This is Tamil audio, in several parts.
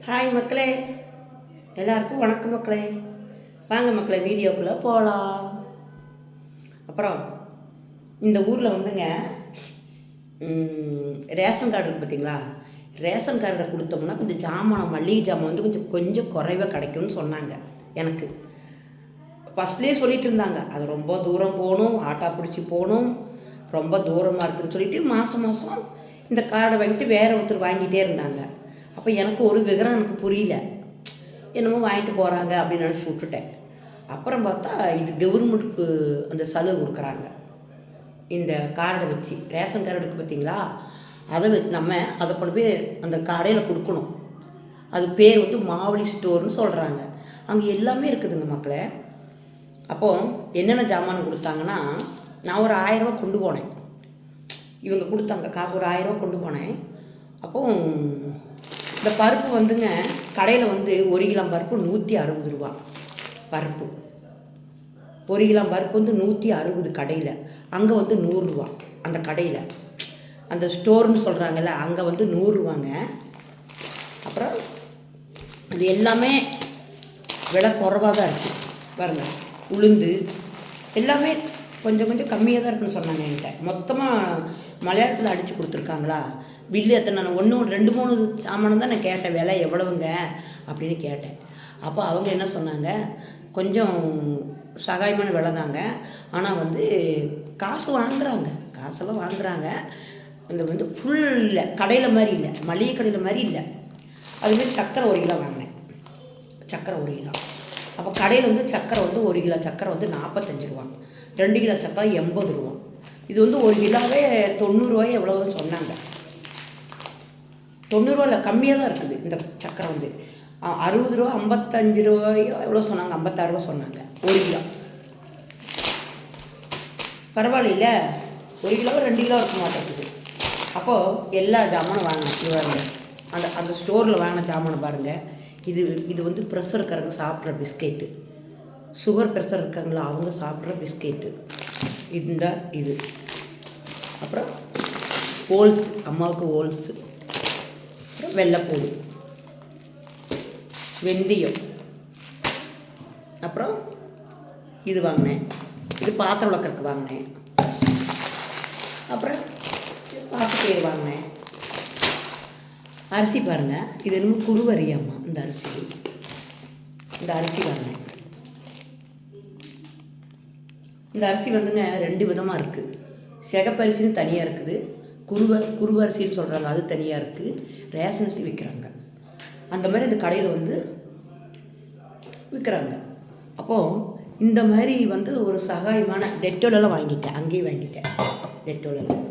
ஹாய் மக்களே, எல்லாருக்கும் வணக்கம் மக்களே. வாங்க மக்களே, வீடியோக்குள்ளே போகலாம். அப்புறம் இந்த ஊரில் வந்துங்க ரேஷன் கார்டு இருக்குது பார்த்தீங்களா? ரேஷன் கார்டை கொடுத்தோம்னா கொஞ்சம் ஜாமான், மளிகை ஜாமான் வந்து கொஞ்சம் குறைவாக கிடைக்கும்னு சொன்னாங்க. எனக்கு ஃபஸ்ட்லேயே சொல்லிட்டு இருந்தாங்க, அது ரொம்ப தூரம் போகணும், ஆட்டோ பிடிச்சி போகணும், ரொம்ப தூரமாக இருக்குதுன்னு சொல்லிட்டு மாதம் இந்த கார்டை வாங்கிட்டு வேற ஒருத்தர் வாங்கிட்டே இருந்தாங்க. அப்போ எனக்கு ஒரு விவரம் எனக்கு புரியல, என்னமோ வாங்கிட்டு போகிறாங்க அப்படின்னு நினச்சி விட்டுட்டேன். அப்புறம் பார்த்தா இது கவர்மெண்ட்டுக்கு அந்த சலுகை கொடுக்குறாங்க. இந்த கார்டை வச்சு ரேஷன் கார்டு இருக்குது பார்த்தீங்களா, அதை வச்சு நம்ம அதை கொண்டு போய் அந்த கடையில் கொடுக்கணும். அது பேர் வந்து மாவழி ஸ்டோர்னு சொல்கிறாங்க. அங்கே எல்லாமே இருக்குதுங்க மக்களே. அப்போது என்னென்ன ஜாமான் கொடுத்தாங்கன்னா, நான் ஒரு 1000 ரூபா கொண்டு போனேன். இவங்க கொடுத்தாங்க காசு, ஒரு 1000 ரூபா கொண்டு போனேன். அப்போது இந்த பருப்பு வந்துங்க கடையில் வந்து 1 கிலோ பருப்பு 160 ரூபா. பருப்பு 1 கிலோ பருப்பு வந்து 160 கடையில், அங்கே வந்து 100 ரூபா. அந்த கடையில் அந்த ஸ்டோர்னு சொல்கிறாங்கல்ல, அங்கே வந்து 100 ரூபாங்க. அப்புறம் அது எல்லாமே விலை குறைவாக தான் இருக்குது பாருங்கள். உளுந்து எல்லாமே கொஞ்சம் கம்மியாக தான் இருக்குன்னு சொன்னாங்க என்கிட்ட. மொத்தமாக மலையாளத்தில் அடித்து கொடுத்துருக்காங்களா, பில்லு எத்தனை, நான் 1 2 3 சாமானம் தான் நான் கேட்டேன், விலை எவ்வளவுங்க அப்படின்னு கேட்டேன். அப்போ அவங்க என்ன சொன்னாங்க, கொஞ்சம் சகாயமான விலை தாங்க, ஆனால் வந்து காசு வாங்குகிறாங்க, காசெல்லாம் வாங்குகிறாங்க. அந்த வந்து ஃபுல் இல்லை, கடையில் மாதிரி இல்லை, மளிகை கடையில் மாதிரி இல்லை. அதுமாதிரி சர்க்கரை 1 கிலோ வாங்கினேன், சர்க்கரை 1 கிலோ. அப்போ கடையில் வந்து சர்க்கரை வந்து 1 கிலோ சர்க்கரை வந்து 45 ரூபா, 2 கிலோ சர்க்கரை 80 ரூபா. இது வந்து 1 கிலோவே 90 ரூபாய் எவ்வளோன்னு சொன்னாங்க. 90 ரூபா இல்லை, கம்மியாக தான் இருக்குது இந்த சர்க்கரை வந்து. 60 ரூபா 55 ரூபாயோ எவ்வளோ சொன்னாங்க, 56 ரூபா சொன்னாங்க 1 கிலோ. பரவாயில்ல, 1 கிலோவோ 2 கிலோ இருக்க மாட்டேங்குது. அப்போது எல்லா ஜாமானும் வாங்கினேன். இது பாருங்க, அந்த ஸ்டோரில் வாங்கின ஜாமானை பாருங்கள். இது வந்து ப்ரெஷர் இருக்காங்க சாப்பிட்ற பிஸ்கெட்டு, சுகர் ப்ரெஷர் இருக்காங்களா அவங்க சாப்பிட்ற பிஸ்கெட்டு. இது அப்புறம் ஹோல்ஸ், அம்மாவுக்கு ஹோல்ஸு, அப்புறம் வெள்ளைப்பூடு, வெந்தயம், அப்புறம் இது வாங்கினேன். இது பாத்திரம் விளக்கறதுக்கு வாங்கினேன். அப்புறம் பாத்திரம் வாங்கினேன். அரிசி பாருங்கள், இது என்னமோ குருவரியாம்மா, இந்த அரிசி வாங்கினேன். இந்த அரிசி வந்துங்க 2 விதமாக இருக்குது. சிகப்பரிசின்னு தனியாக இருக்குது, குருவரிசின்னு சொல்கிறாங்க, அது தனியாக இருக்குது. ரேஷன் அரிசி விற்கிறாங்க, அந்த மாதிரி இந்த கடையில் வந்து விற்கிறாங்க. அப்போது இந்த மாதிரி வந்து ஒரு சகாயமான டெட்டோலெல்லாம் வாங்கிட்டேன், அங்கேயே வாங்கிட்டேன் டெட்டோலெல்லாம்.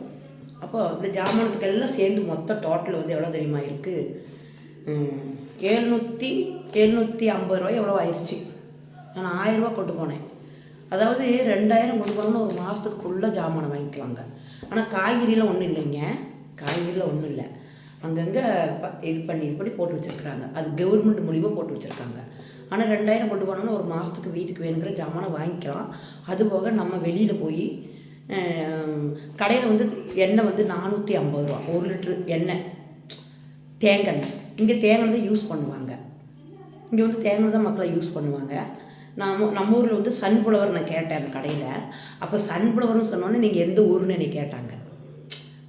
அப்போது இந்த ஜாமானத்துக்கெல்லாம் சேர்ந்து மொத்தம் டோட்டல் வந்து எவ்வளோ தெரியுமா இருக்குது, 750 ரூபாய் எவ்வளோ ஆயிடுச்சு. நான் 1000 ரூபா கொண்டு போனேன். அதாவது 2000 கொண்டு போனோம்னா ஒரு மாதத்துக்குள்ளே ஜாமானை வாங்கிக்கலாங்க. ஆனால் காய்கறியில் ஒன்றும் இல்லைங்க, காய்கறியில் ஒன்றும் இல்லை. அங்கங்கே இது பண்ணி போட்டு வச்சுருக்குறாங்க. அது கவர்மெண்ட் மூலிமா போட்டு வச்சுருக்காங்க. ஆனால் 2000 கொண்டு போனோம்னா ஒரு மாதத்துக்கு வீட்டுக்கு வேணுங்கிற ஜாமானை வாங்கிக்கலாம். அதுபோக நம்ம வெளியில் போய் கடையில் வந்து எண்ணெய் வந்து 450 ரூபா 1 லிட்ரு எண்ணெய், தேங்காய் எண்ணெய். இங்கே தேங்காய் தான் யூஸ் பண்ணுவாங்க, இங்கே வந்து தேங்காய் தான் மக்களை யூஸ் பண்ணுவாங்க. நம்ம ஊரில் வந்து சன்ஃப்ளவர் நான் கேட்டேன் அந்த கடையில். அப்போ சன்ஃப்ளவர்னு சொன்னோன்னே நீங்கள் எந்த ஊருன்னு என்னை கேட்டாங்க.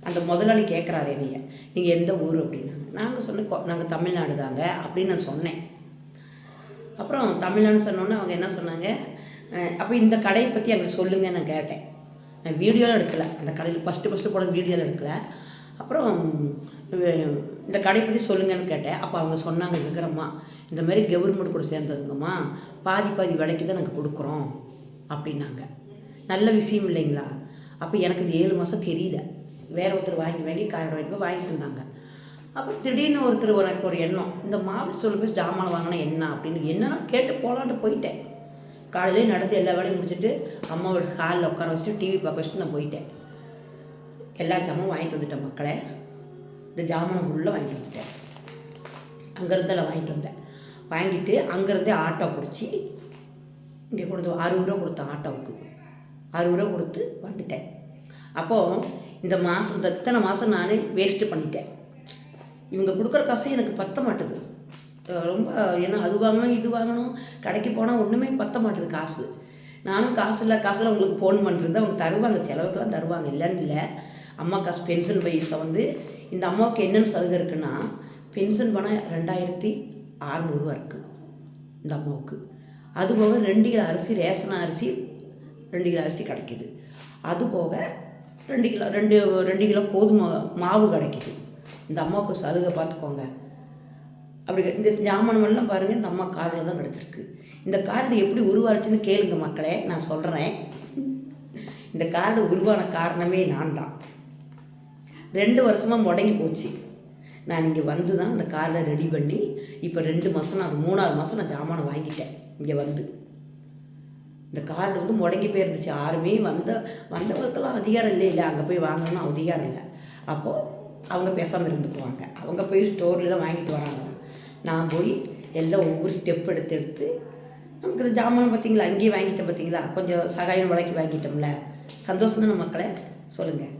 அந்த முதலாளி கேட்குறாரு என்னைய, நீங்கள் எந்த ஊர் அப்படின்னாங்க. நாங்கள் சொன்னேன், நாங்கள் தமிழ்நாடு தாங்க அப்படின்னு நான் சொன்னேன். அப்புறம் தமிழ்நாடு சொன்னோன்னே அவங்க என்ன சொன்னாங்க, அப்போ இந்த கடையை பற்றி எங்களுக்கு சொல்லுங்கள் நான் கேட்டேன். நான் வீடியோவில் எடுக்கலை, அந்த கடையில் ஃபஸ்ட்டு போட வீடியோவில் எடுக்கலை. அப்புறம் இந்த கடையை பற்றி சொல்லுங்கன்னு கேட்டேன். அப்போ அவங்க சொன்னாங்க, விக்ரம்மா இந்த மாதிரி கவர்மெண்ட் கூட சேர்ந்ததுங்கம்மா, பாதி விலைக்கு தான் நாங்கள் கொடுக்குறோம் அப்படின்னாங்க. நல்ல விஷயம் இல்லைங்களா? அப்போ எனக்கு இது 7 மாதம் தெரியல. வேற ஒருத்தர் வாங்கி கார்டு வாங்கிட்டு போய் வாங்கிட்டு இருந்தாங்க. அப்புறம் திடீர்னு ஒருத்தர் எனக்கு ஒரு எண்ணம், இந்த மாவு சொல்லி போய் ஜாமான் வாங்கினா என்ன அப்படின்னு என்னன்னா கேட்டு போகலான்ட்டு போயிட்டேன். காலையிலே நடந்து எல்லா வேலையும் முடிச்சுட்டு அம்மாவோட காலில் உட்கார வச்சுட்டு டிவி பார்க்க வச்சுட்டு நான் போயிட்டேன். எல்லா ஜாமானும் வாங்கிட்டு வந்துட்டேன் மக்களே. இந்த ஜாமானை ஃபுல்லாக வாங்கிட்டு வந்துட்டேன். அங்கேருந்தெல்லாம் வாங்கிட்டு வந்தேன். வாங்கிட்டு அங்கேருந்தே ஆட்டோ பிடிச்சி இங்கே கொடுத்து 60 ரூபா கொடுத்தேன் ஆட்டோவுக்கு. 60 ரூபா கொடுத்து வந்துட்டேன். அப்போது இந்த மாதம் இத்தனை மாதம் நான் வேஸ்ட்டு பண்ணிட்டேன். இவங்க கொடுக்குற காசு எனக்கு பத்த மாட்டுது. ரொம்ப ஏன்னா அது வாங்கணும் இது வாங்கணும், கடைக்கு போனால் ஒன்றுமே பத்த மாட்டுது காசு. நானும் காசில் உங்களுக்கு ஃபோன் பண்ணுறது அவங்க தருவாங்க, செலவுக்கெல்லாம் தருவாங்க, இல்லைன்னு இல்லை. அம்மா காசு பென்ஷன் பைசா வந்து இந்த அம்மாவுக்கு என்னென்னு சலுகை இருக்குன்னா, பென்ஷன் பணம் 2600 இருக்குது இந்த அம்மாவுக்கு. அதுபோக 2 கிலோ அரிசி, ரேஷன் அரிசி 2 கிலோ அரிசி கிடைக்கிது. அதுபோக 2 கிலோ கோதுமை மாவு கிடைக்கிது. இந்த அம்மாவுக்கு சலுகை பார்த்துக்கோங்க. அப்படி இந்த ஜாமானமெல்லாம் பாருங்கள், இந்த அம்மா கார்டில் தான் கிடச்சிருக்கு. இந்த கார்டு எப்படி உருவாச்சுன்னு கேளுங்க மக்களே, நான் சொல்கிறேன். இந்த கார்டு உருவான காரணமே நான் தான். 2 வருஷமாக முடங்கி போச்சு. நான் இங்கே வந்து தான் இந்த கார்டை ரெடி பண்ணி இப்போ 2 மாதம், நான் 3ஆவது மாதம் நான் ஜாமானை வாங்கிட்டேன். இங்கே வந்து இந்த கார்டு வந்து முடங்கி போயிருந்துச்சு. யாருமே வந்தவங்களுக்கெல்லாம் அதிகாரம் இல்லை, அங்கே போய் வாங்கணும்னு அதிகாரம் இல்லை. அப்போது அவங்க பேசாமல் இருந்துக்குவாங்க. அவங்க போய் ஸ்டோர்லாம் வாங்கிட்டு வராங்க. நான் போய் எல்லாம் ஒவ்வொரு ஸ்டெப் எடுத்து நமக்கு இந்த ஜாமான் பார்த்திங்களா, அங்கேயே வாங்கிட்டேன் பார்த்திங்களா, கொஞ்சம் சகாயம் விலைக்கு வாங்கிட்டோம்ல, சந்தோஷம் தானே மக்களே? சொல்லுங்கள்,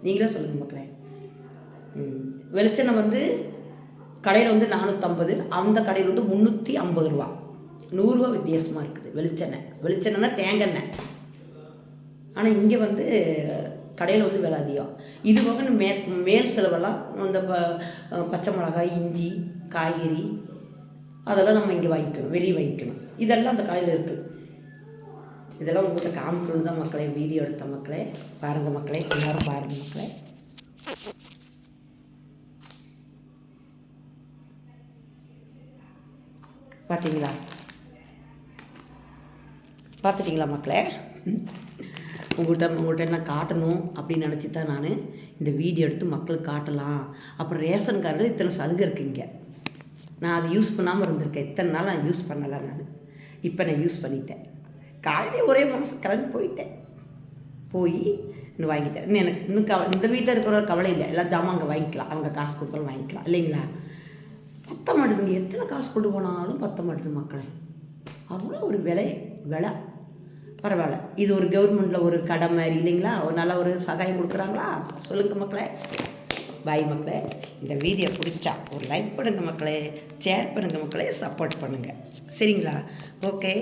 நீங்களே சொல்லுங்கள் மக்களே. வெளிச்செண்ணெய் வந்து கடையில் வந்து 450, அந்த கடையில் வந்து 350 ரூபா, 100 ரூபா வித்தியாசமாக இருக்குது. வெளிச்செண்ணெய்னா தேங்காய். ஆனால் இங்கே வந்து கடையில் வந்து விலை அதிகம். இது போக மேல் செலவெல்லாம் இந்த பச்சை மிளகாய், இஞ்சி, காய்கறி அதெல்லாம் நம்ம இங்கே வாங்கிக்கணும், வெளியே வாங்கிக்கணும். இதெல்லாம் அந்த கடையில் இருக்குது. இதெல்லாம் உங்கள்கிட்ட காமிக்கணும் தான் மக்களே, வீடியோ எடுத்த மக்களே. பாருங்கள் மக்களே, எல்லாரும் பாருங்கள் மக்களே. பார்த்துட்டிங்களா மக்களே? உங்கள்கிட்ட நான் காட்டணும் அப்படின்னு நினச்சி தான் நான் இந்த வீடியோ எடுத்து மக்களுக்கு காட்டலாம். அப்புறம் ரேஷன் கார்டு இத்தனை சலுகை இருக்குங்க, நான் அதை யூஸ் பண்ணாமல் இருந்திருக்கேன். இத்தனை நாள் நான் யூஸ் பண்ணலை. நான் இப்போ நான் யூஸ் பண்ணிட்டேன். காலையிலே ஒரே மாதம் கிளம்பி போய் இன்னும் வாங்கிட்டேன். எனக்கு இன்னும் இந்த வீட்டில் இருக்கிற ஒரு கவலை இல்லை. எல்லாம் ஜாமான் அங்கே வாங்கிக்கலாம், அவங்க காசு கொடுத்தாலும் வாங்கிக்கலாம், இல்லைங்களா? பத்த மாட்டேதுங்க, எத்தனை காசு கொண்டு போனாலும் பத்த மாட்டேது மக்களே. அவ்வளோ ஒரு விலை பரவாயில்ல. இது ஒரு கவர்மெண்ட்டில் ஒரு கடை மாதிரி இல்லைங்களா? ஒரு நல்ல ஒரு சகாயம் கொடுக்குறாங்களா? சொல்லுங்கள் மக்களே. பாய் மக்களே. இந்த வீடியோ பிடிச்சா ஒரு லைக் பண்ணுங்கள் மக்களே, ஷேர் பண்ணுங்கள் மக்களே, சப்போர்ட் பண்ணுங்கள், சரிங்களா? ஓகே.